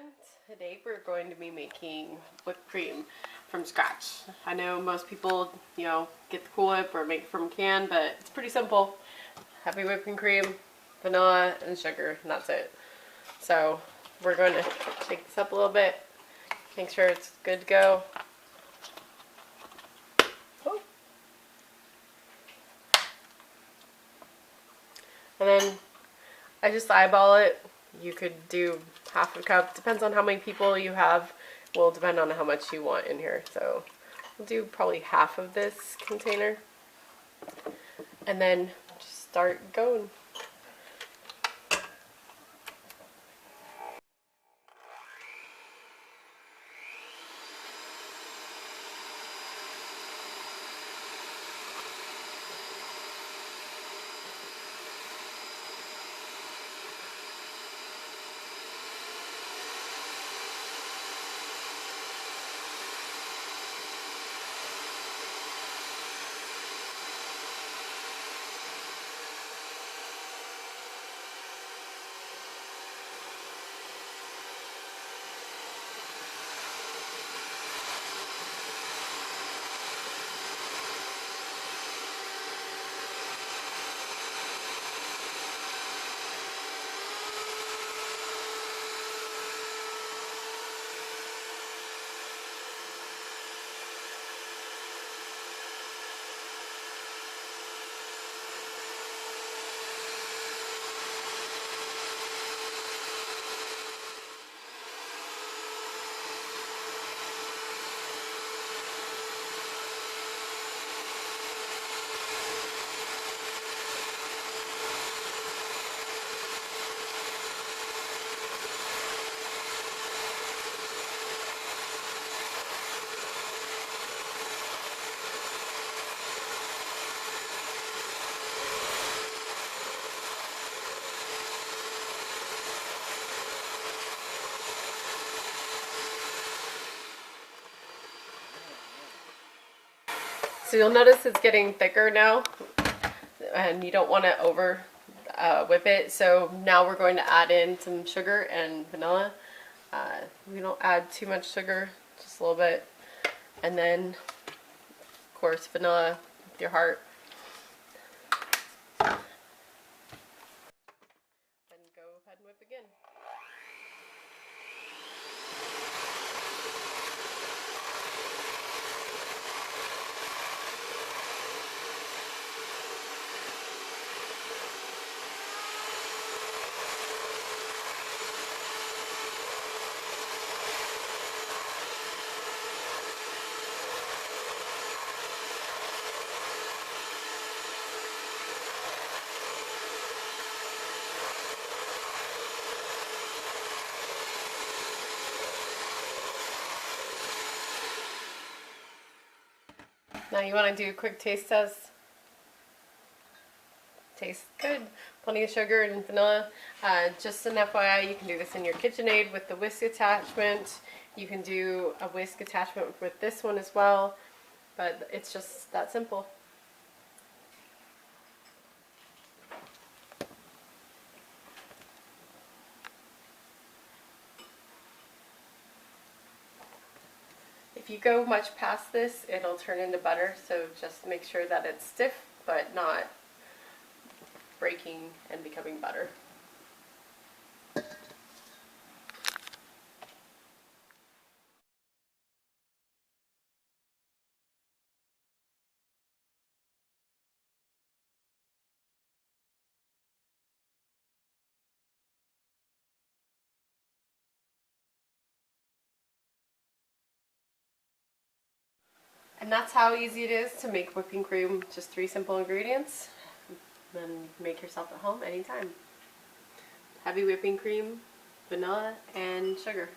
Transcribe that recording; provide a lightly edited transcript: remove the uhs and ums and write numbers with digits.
everyone. Today we're going to be making whipped cream from scratch. I know most people, get the Cool Whip or make it from a can, but it's pretty simple. Heavy whipping cream, vanilla, and sugar, and that's it. So we're going to shake this up a little bit, make sure it's good to go. Oh. And then I just eyeball it. You could do half a cup. Depends on how many people you have. Will depend on how much you want in here. So we'll do probably half of this container. And then just start going. So you'll notice it's getting thicker now, and you don't want to over whip it. So now we're going to add in some sugar and vanilla. We don't add too much sugar, just a little bit. And then, of course, vanilla with your heart. Then go ahead and whip again. Now you want to do a quick taste test. Tastes good. Plenty of sugar and vanilla. Just an FYI, you can do this in your KitchenAid with the whisk attachment. You can do a whisk attachment with this one as well. But it's just that simple. If you go much past this, it'll turn into butter, so just make sure that it's stiff, but not breaking and becoming butter. And that's how easy it is to make whipping cream, just 3 simple ingredients. Then make yourself at home anytime. Heavy whipping cream, vanilla, and sugar.